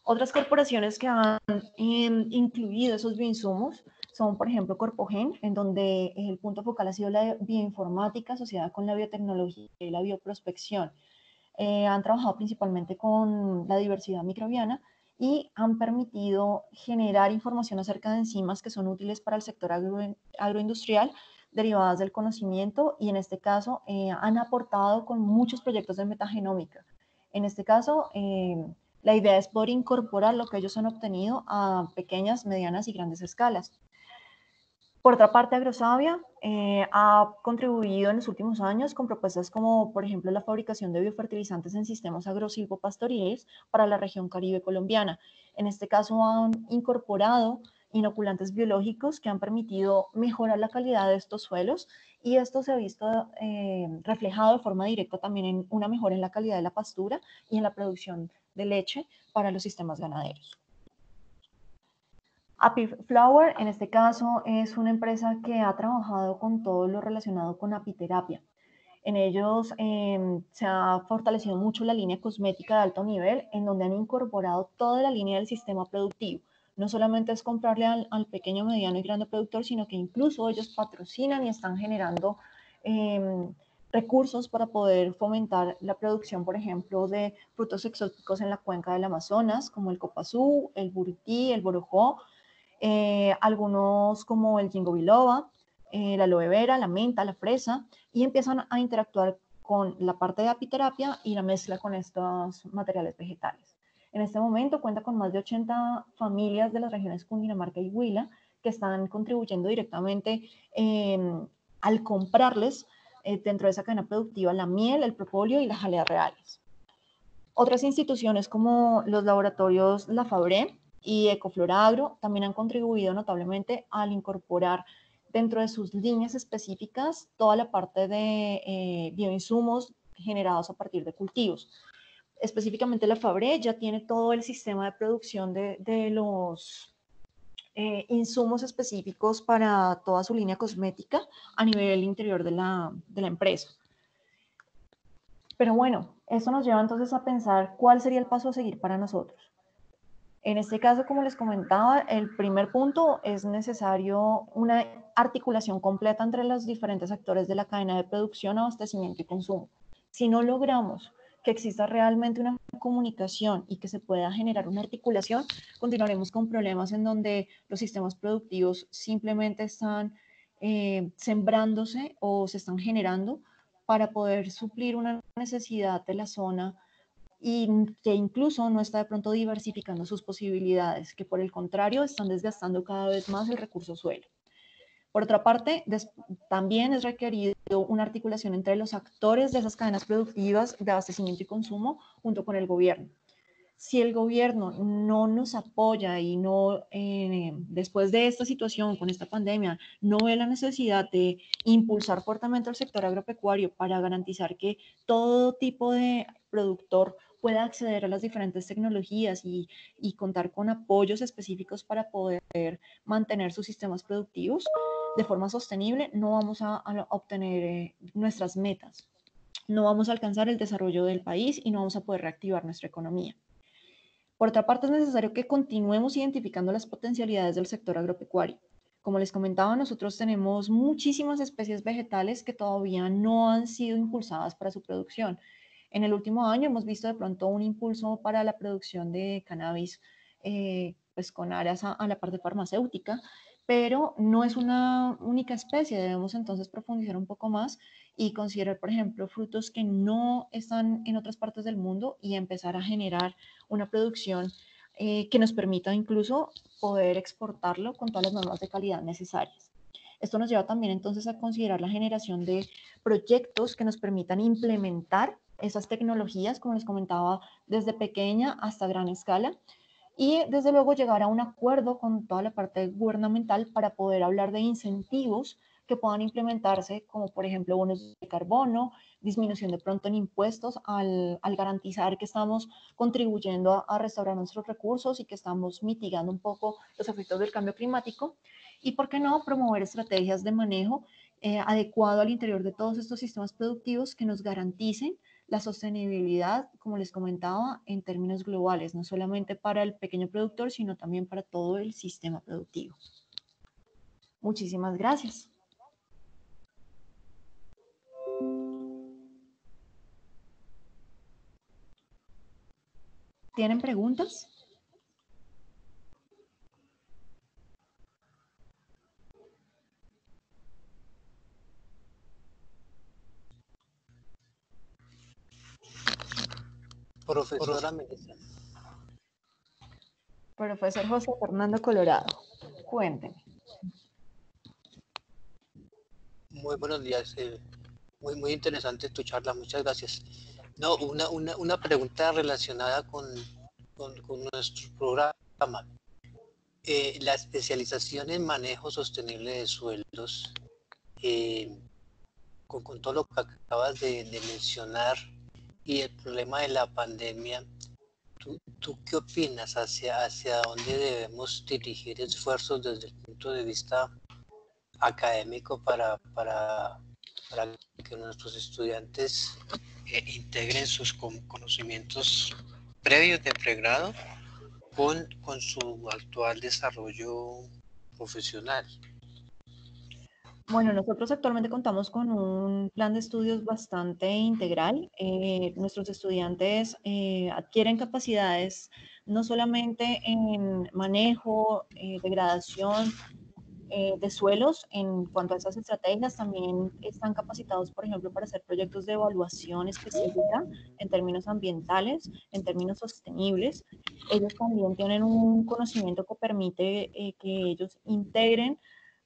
Otras corporaciones que han incluido esos bioinsumos son, por ejemplo, Corpogen, en donde el punto focal ha sido la bioinformática asociada con la biotecnología y la bioprospección. Han trabajado principalmente con la diversidad microbiana y han permitido generar información acerca de enzimas que son útiles para el sector agroindustrial derivadas del conocimiento y en este caso han aportado con muchos proyectos de metagenómica. En este caso, la idea es poder incorporar lo que ellos han obtenido a pequeñas, medianas y grandes escalas. Por otra parte, Agrosavia ha contribuido en los últimos años con propuestas como, por ejemplo, la fabricación de biofertilizantes en sistemas agrosilvopastoriles para la región caribe colombiana. En este caso, han incorporado inoculantes biológicos que han permitido mejorar la calidad de estos suelos y esto se ha visto reflejado de forma directa también en una mejora en la calidad de la pastura y en la producción de leche para los sistemas ganaderos. Apiflower, en este caso, es una empresa que ha trabajado con todo lo relacionado con apiterapia. En ellos se ha fortalecido mucho la línea cosmética de alto nivel, en donde han incorporado toda la línea del sistema productivo. No solamente es comprarle al pequeño, mediano y grande productor, sino que incluso ellos patrocinan y están generando recursos para poder fomentar la producción, por ejemplo, de frutos exóticos en la cuenca del Amazonas, como el copazú, el buriti, el borojó, algunos como el ginkgo biloba, la aloe vera, la menta, la fresa, y empiezan a interactuar con la parte de apiterapia y la mezcla con estos materiales vegetales. En este momento cuenta con más de 80 familias de las regiones Cundinamarca y Huila que están contribuyendo directamente al comprarles dentro de esa cadena productiva la miel, el propóleo y las jaleas reales. Otras instituciones como los laboratorios La Fabré y Ecoflora Agro también han contribuido notablemente al incorporar dentro de sus líneas específicas toda la parte de bioinsumos generados a partir de cultivos. Específicamente La Fabré ya tiene todo el sistema de producción de los insumos específicos para toda su línea cosmética a nivel interior de la empresa. Pero bueno, esto nos lleva entonces a pensar cuál sería el paso a seguir para nosotros. En este caso, como les comentaba, el primer punto es necesario una articulación completa entre los diferentes actores de la cadena de producción, abastecimiento y consumo. Si no logramos que exista realmente una comunicación y que se pueda generar una articulación, continuaremos con problemas en donde los sistemas productivos simplemente están sembrándose o se están generando para poder suplir una necesidad de la zona y que incluso no está de pronto diversificando sus posibilidades, que por el contrario están desgastando cada vez más el recurso suelo. Por otra parte, también es requerido una articulación entre los actores de esas cadenas productivas de abastecimiento y consumo junto con el gobierno. Si el gobierno no nos apoya y no, después de esta situación, con esta pandemia, no ve la necesidad de impulsar fuertemente el sector agropecuario para garantizar que todo tipo de productor pueda acceder a las diferentes tecnologías y contar con apoyos específicos para poder mantener sus sistemas productivos de forma sostenible, no vamos a obtener nuestras metas, no vamos a alcanzar el desarrollo del país y no vamos a poder reactivar nuestra economía. Por otra parte, es necesario que continuemos identificando las potencialidades del sector agropecuario. Como les comentaba, nosotros tenemos muchísimas especies vegetales que todavía no han sido impulsadas para su producción. En el último año hemos visto de pronto un impulso para la producción de cannabis, pues con áreas a la parte farmacéutica, pero no es una única especie. Debemos entonces profundizar un poco más y considerar, por ejemplo, frutos que no están en otras partes del mundo y empezar a generar una producción que nos permita incluso poder exportarlo con todas las normas de calidad necesarias. Esto nos lleva también entonces a considerar la generación de proyectos que nos permitan implementar esas tecnologías, como les comentaba, desde pequeña hasta gran escala, y desde luego llegar a un acuerdo con toda la parte gubernamental para poder hablar de incentivos que puedan implementarse, como por ejemplo bonos de carbono, disminución de pronto en impuestos al garantizar que estamos contribuyendo a restaurar nuestros recursos y que estamos mitigando un poco los efectos del cambio climático. Y por qué no promover estrategias de manejo adecuado al interior de todos estos sistemas productivos que nos garanticen la sostenibilidad, como les comentaba, en términos globales, no solamente para el pequeño productor, sino también para todo el sistema productivo. Muchísimas gracias. ¿Tienen preguntas? Profesora Melissa. Profesor José Fernando Colorado, cuénteme. Muy buenos días. Muy interesante tu charla. Muchas gracias. No, una pregunta relacionada con nuestro programa. La especialización en manejo sostenible de suelos, con todo lo que acabas de mencionar y el problema de la pandemia, ¿tú qué opinas hacia dónde debemos dirigir esfuerzos desde el punto de vista académico para que nuestros estudiantes integren sus conocimientos previos de pregrado con su actual desarrollo profesional? Bueno, nosotros actualmente contamos con un plan de estudios bastante integral. Nuestros estudiantes adquieren capacidades no solamente en manejo, degradación de suelos en cuanto a esas estrategias, también están capacitados, por ejemplo, para hacer proyectos de evaluación específica en términos ambientales, en términos sostenibles. Ellos también tienen un conocimiento que permite que ellos integren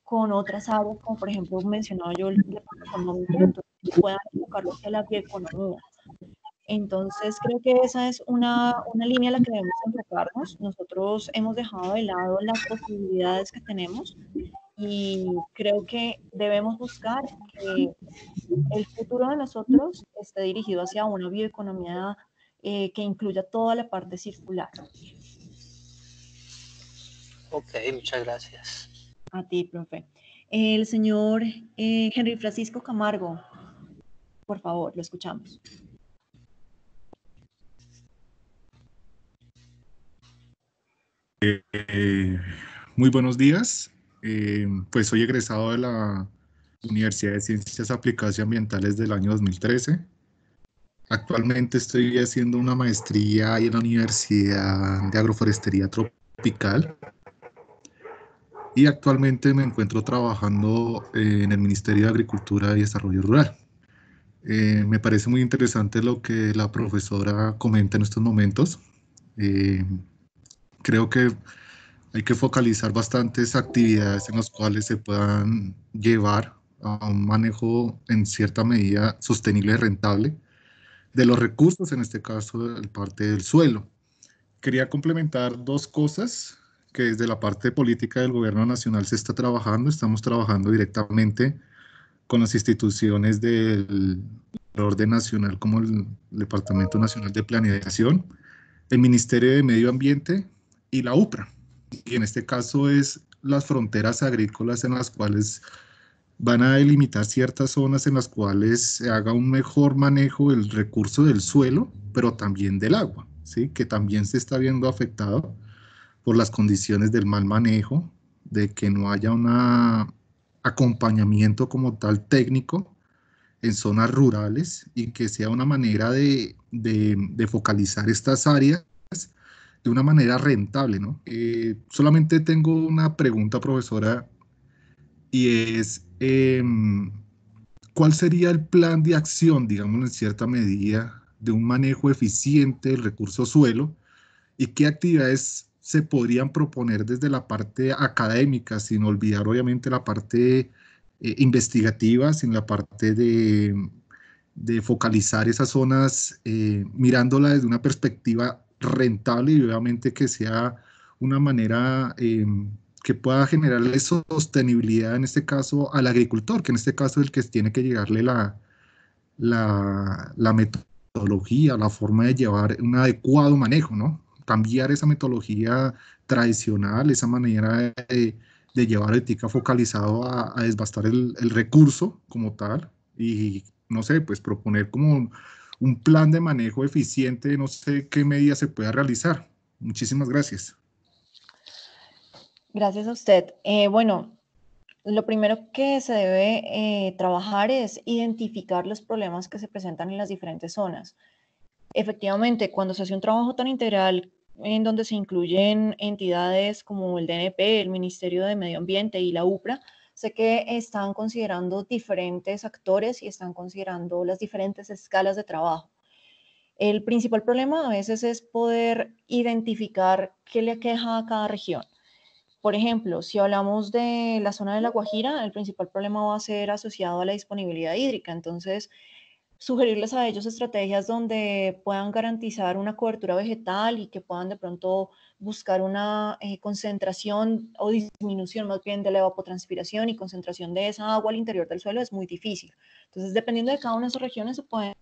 con otras áreas, como por ejemplo mencionaba yo el departamento, entonces puedan enfocarlo hacia la bioeconomía. Entonces, creo que esa es una línea a la que debemos enfocarnos. Nosotros hemos dejado de lado las posibilidades que tenemos y creo que debemos buscar que el futuro de nosotros esté dirigido hacia una bioeconomía que incluya toda la parte circular. Ok, muchas gracias. A ti, profe. El señor Henry Francisco Camargo, por favor, lo escuchamos. Muy buenos días. Pues soy egresado de la Universidad de Ciencias Aplicadas y Ambientales del año 2013. Actualmente estoy haciendo una maestría en la Universidad de Agroforestería Tropical y actualmente me encuentro trabajando en el Ministerio de Agricultura y Desarrollo Rural. Me parece muy interesante lo que la profesora comenta en estos momentos. Eh, Creo que hay que focalizar bastantes actividades en las cuales se puedan llevar a un manejo en cierta medida sostenible y rentable de los recursos, en este caso, el parte del suelo. Quería complementar dos cosas que desde la parte política del gobierno nacional se está trabajando. Estamos trabajando directamente con las instituciones del orden nacional como el Departamento Nacional de Planeación, el Ministerio de Medio Ambiente y la UPRA. Y en este caso es las fronteras agrícolas en las cuales van a delimitar ciertas zonas en las cuales se haga un mejor manejo del recurso del suelo, pero también del agua, ¿sí? Que también se está viendo afectado por las condiciones del mal manejo, de que no haya un acompañamiento como tal técnico en zonas rurales y que sea una manera de focalizar estas áreas de una manera rentable, ¿no? Solamente tengo una pregunta, profesora, y es, ¿cuál sería el plan de acción, digamos, en cierta medida, de un manejo eficiente del recurso suelo y qué actividades se podrían proponer desde la parte académica, sin olvidar obviamente la parte investigativa, sin la parte de focalizar esas zonas, mirándola desde una perspectiva rentable y obviamente que sea una manera que pueda generarle sostenibilidad en este caso al agricultor, que en este caso es el que tiene que llegarle la metodología, la forma de llevar un adecuado manejo, ¿no? Cambiar esa metodología tradicional, esa manera de llevar el TICA focalizado a desbastar el recurso como tal y, no sé, pues proponer como un plan de manejo eficiente, no sé qué medidas se pueda realizar. Muchísimas gracias. Gracias a usted. Bueno, lo primero que se debe trabajar es identificar los problemas que se presentan en las diferentes zonas. Efectivamente, cuando se hace un trabajo tan integral en donde se incluyen entidades como el DNP, el Ministerio de Medio Ambiente y la UPRA, sé que están considerando diferentes actores y están considerando las diferentes escalas de trabajo. El principal problema a veces es poder identificar qué le aqueja a cada región. Por ejemplo, si hablamos de la zona de La Guajira, el principal problema va a ser asociado a la disponibilidad hídrica. Entonces, sugerirles a ellos estrategias donde puedan garantizar una cobertura vegetal y que puedan de pronto buscar una concentración o disminución más bien de la evapotranspiración y concentración de esa agua al interior del suelo es muy difícil. Entonces, dependiendo de cada una de esas regiones, se pueden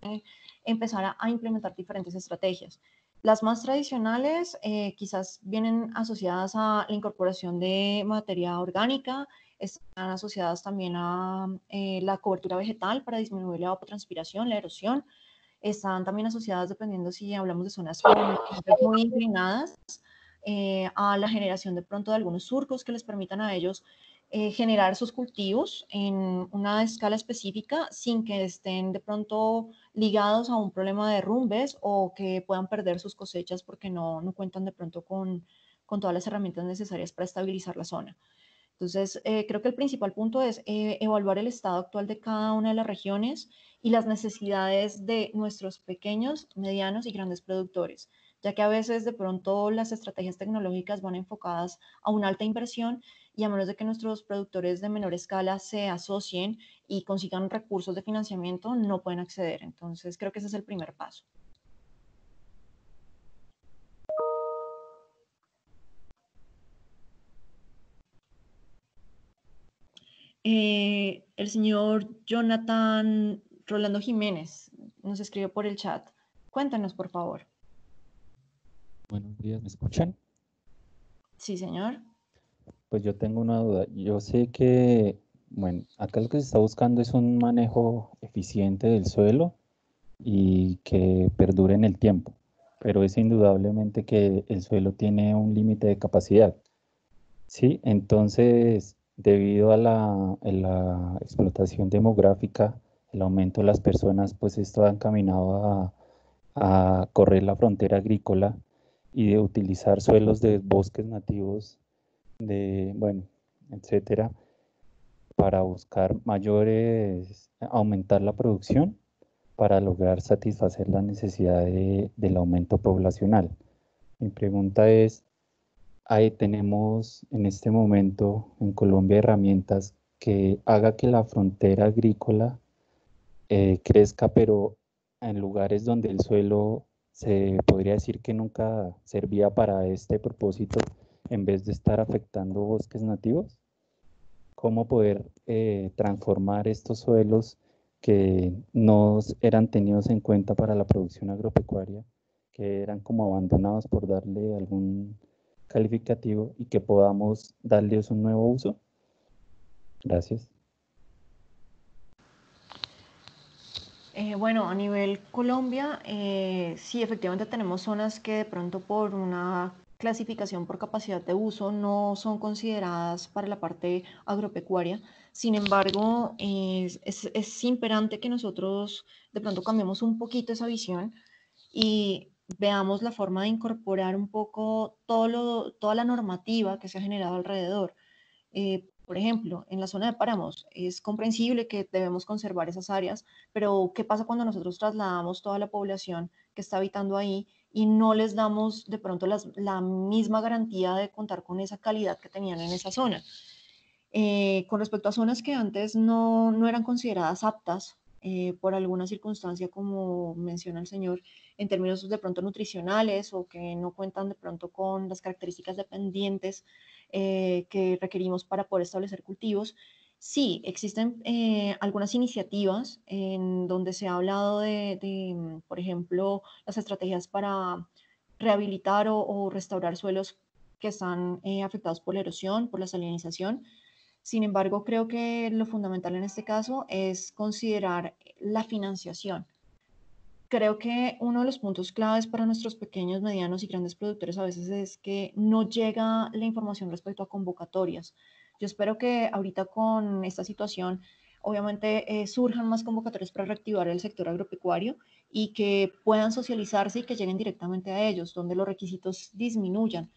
empezar a implementar diferentes estrategias. Las más tradicionales quizás vienen asociadas a la incorporación de materia orgánica, están asociadas también a la cobertura vegetal para disminuir la evapotranspiración, la erosión. Están también asociadas, dependiendo si hablamos de zonas muy inclinadas, a la generación de pronto de algunos surcos que les permitan a ellos generar sus cultivos en una escala específica sin que estén de pronto ligados a un problema de derrumbes o que puedan perder sus cosechas porque no cuentan de pronto con todas las herramientas necesarias para estabilizar la zona. Entonces, creo que el principal punto es evaluar el estado actual de cada una de las regiones y las necesidades de nuestros pequeños, medianos y grandes productores, ya que a veces de pronto las estrategias tecnológicas van enfocadas a una alta inversión y a menos de que nuestros productores de menor escala se asocien y consigan recursos de financiamiento, no pueden acceder. Entonces, creo que ese es el primer paso. El señor Jonathan Rolando Jiménez nos escribe por el chat. Cuéntanos, por favor. Buenos días, ¿me escuchan? Sí, señor. Pues yo tengo una duda. Yo sé que, bueno, acá lo que se está buscando es un manejo eficiente del suelo y que perdure en el tiempo, pero es indudablemente que el suelo tiene un límite de capacidad, ¿sí? Entonces, debido a la explotación demográfica, el aumento de las personas, pues esto ha encaminado a correr la frontera agrícola y de utilizar suelos de bosques nativos bueno, etcétera, para buscar aumentar la producción para lograr satisfacer la necesidad del aumento poblacional. Mi pregunta es, ahí tenemos en este momento en Colombia herramientas que haga que la frontera agrícola crezca, pero en lugares donde el suelo se podría decir que nunca servía para este propósito, en vez de estar afectando bosques nativos. ¿Cómo poder transformar estos suelos que no eran tenidos en cuenta para la producción agropecuaria, que eran como abandonados por darle algún calificativo, y que podamos darles un nuevo uso? Gracias. Bueno, a nivel Colombia, sí, efectivamente tenemos zonas que de pronto por una clasificación por capacidad de uso no son consideradas para la parte agropecuaria. Sin embargo, es imperante que nosotros de pronto cambiemos un poquito esa visión y veamos la forma de incorporar un poco toda la normativa que se ha generado alrededor. Por ejemplo, en la zona de páramos es comprensible que debemos conservar esas áreas, pero ¿qué pasa cuando nosotros trasladamos toda la población que está habitando ahí y no les damos de pronto la misma garantía de contar con esa calidad que tenían en esa zona? Con respecto a zonas que antes no eran consideradas aptas por alguna circunstancia, como menciona el señor, en términos de pronto nutricionales o que no cuentan de pronto con las características dependientes que requerimos para poder establecer cultivos. Sí, existen algunas iniciativas en donde se ha hablado por ejemplo, las estrategias para rehabilitar o restaurar suelos que están afectados por la erosión, por la salinización. Sin embargo, creo que lo fundamental en este caso es considerar la financiación. Creo que uno de los puntos claves para nuestros pequeños, medianos y grandes productores a veces es que no llega la información respecto a convocatorias. Yo espero que ahorita con esta situación, obviamente, surjan más convocatorias para reactivar el sector agropecuario y que puedan socializarse y que lleguen directamente a ellos, donde los requisitos disminuyan.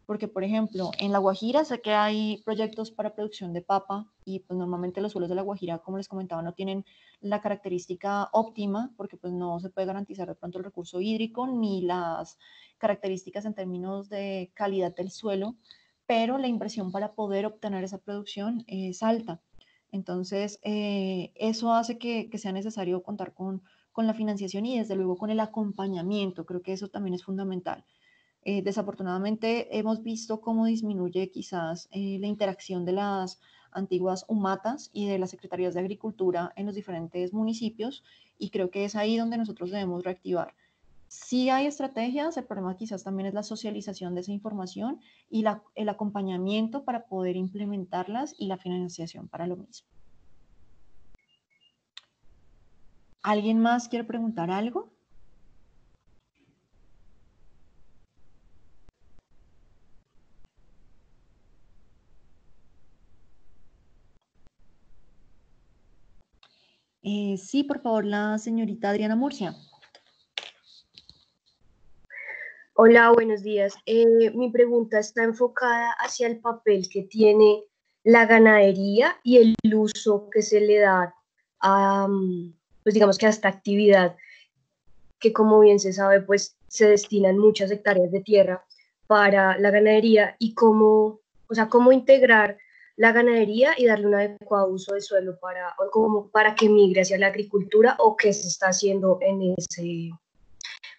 Porque, por ejemplo, en La Guajira sé que hay proyectos para producción de papa y pues normalmente los suelos de La Guajira, como les comentaba, no tienen la característica óptima porque pues no se puede garantizar de pronto el recurso hídrico ni las características en términos de calidad del suelo, pero la inversión para poder obtener esa producción es alta. Entonces, eso hace que sea necesario contar con la financiación y desde luego con el acompañamiento. Creo que eso también es fundamental. Desafortunadamente hemos visto cómo disminuye quizás la interacción de las antiguas UMATAs y de las secretarías de Agricultura en los diferentes municipios y creo que es ahí donde nosotros debemos reactivar. Sí hay estrategias, el problema quizás también es la socialización de esa información y el acompañamiento para poder implementarlas y la financiación para lo mismo. ¿Alguien más quiere preguntar algo? Sí, por favor, la señorita Adriana Murcia. Hola, buenos días. Mi pregunta está enfocada hacia el papel que tiene la ganadería y el uso que se le da a, pues digamos que a esta actividad, que como bien se sabe, pues se destinan muchas hectáreas de tierra para la ganadería y cómo, o sea, cómo integrar la ganadería y darle un adecuado uso de suelo o como para que migre hacia la agricultura o qué se está haciendo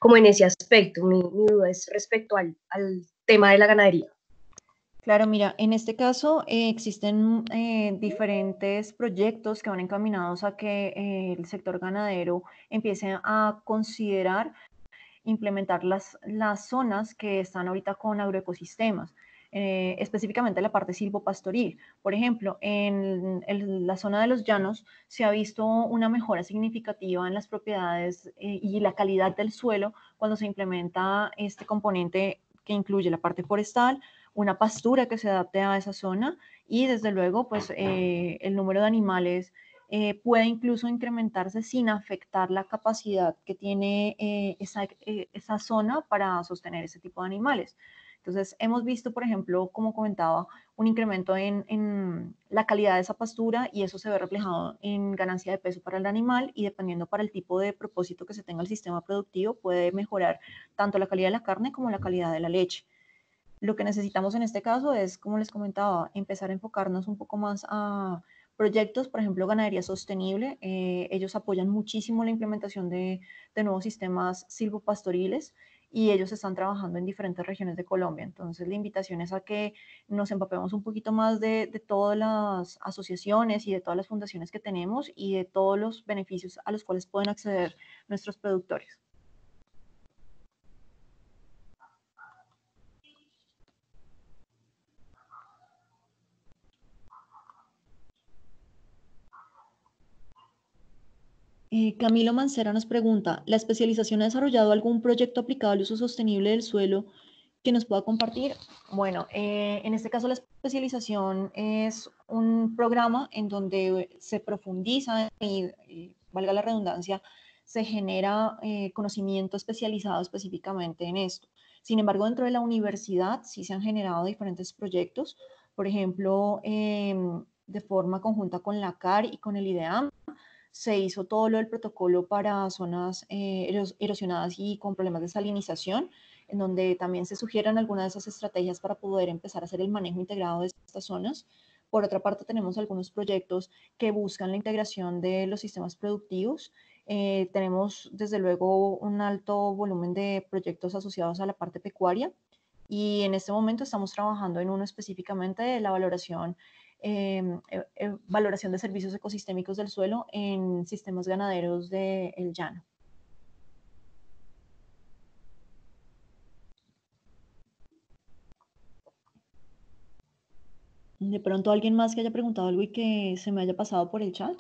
como en ese aspecto. Mi duda es respecto al tema de la ganadería. Claro, mira, en este caso existen diferentes proyectos que van encaminados a que el sector ganadero empiece a considerar implementar las zonas que están ahorita con agroecosistemas, específicamente la parte silvopastoril. Por ejemplo, en la zona de los llanos se ha visto una mejora significativa en las propiedades y la calidad del suelo cuando se implementa este componente que incluye la parte forestal, una pastura que se adapte a esa zona y desde luego pues el número de animales puede incluso incrementarse sin afectar la capacidad que tiene esa zona para sostener ese tipo de animales. Entonces, hemos visto, por ejemplo, como comentaba, un incremento en la calidad de esa pastura y eso se ve reflejado en ganancia de peso para el animal y dependiendo para el tipo de propósito que se tenga el sistema productivo, puede mejorar tanto la calidad de la carne como la calidad de la leche. Lo que necesitamos en este caso es, como les comentaba, empezar a enfocarnos un poco más a proyectos, por ejemplo, ganadería sostenible. Ellos apoyan muchísimo la implementación de nuevos sistemas silvopastoriles y ellos están trabajando en diferentes regiones de Colombia. Entonces, la invitación es a que nos empapemos un poquito más de todas las asociaciones y de todas las fundaciones que tenemos y de todos los beneficios a los cuales pueden acceder nuestros productores. Camilo Mancera nos pregunta, ¿la especialización ha desarrollado algún proyecto aplicado al uso sostenible del suelo que nos pueda compartir? Bueno, en este caso la especialización es un programa en donde se profundiza y valga la redundancia, se genera conocimiento especializado específicamente en esto. Sin embargo, dentro de la universidad sí se han generado diferentes proyectos, por ejemplo, de forma conjunta con la CAR y con el IDEAM, se hizo todo lo del protocolo para zonas erosionadas y con problemas de salinización, en donde también se sugieren algunas de esas estrategias para poder empezar a hacer el manejo integrado de estas zonas. Por otra parte, tenemos algunos proyectos que buscan la integración de los sistemas productivos. Tenemos, desde luego, un alto volumen de proyectos asociados a la parte pecuaria y en este momento estamos trabajando en uno específicamente de la valoración valoración de servicios ecosistémicos del suelo en sistemas ganaderos del llano. De pronto alguien más que haya preguntado algo y que se me haya pasado por el chat.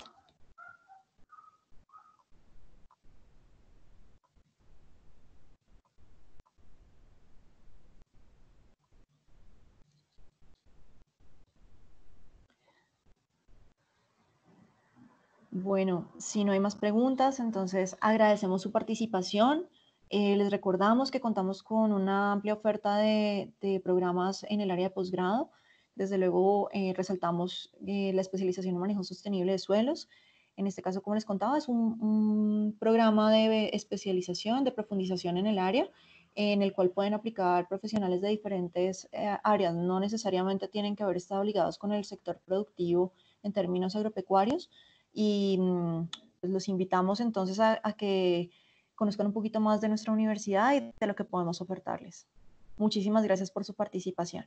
Bueno, si no hay más preguntas, entonces agradecemos su participación. Les recordamos que contamos con una amplia oferta de programas en el área de posgrado. Desde luego, resaltamos la especialización en manejo sostenible de suelos. En este caso, como les contaba, es un programa de especialización, de profundización en el área, en el cual pueden aplicar profesionales de diferentes áreas. No necesariamente tienen que haber estado ligados con el sector productivo en términos agropecuarios y pues los invitamos entonces a que conozcan un poquito más de nuestra universidad y de lo que podemos ofertarles. Muchísimas gracias por su participación.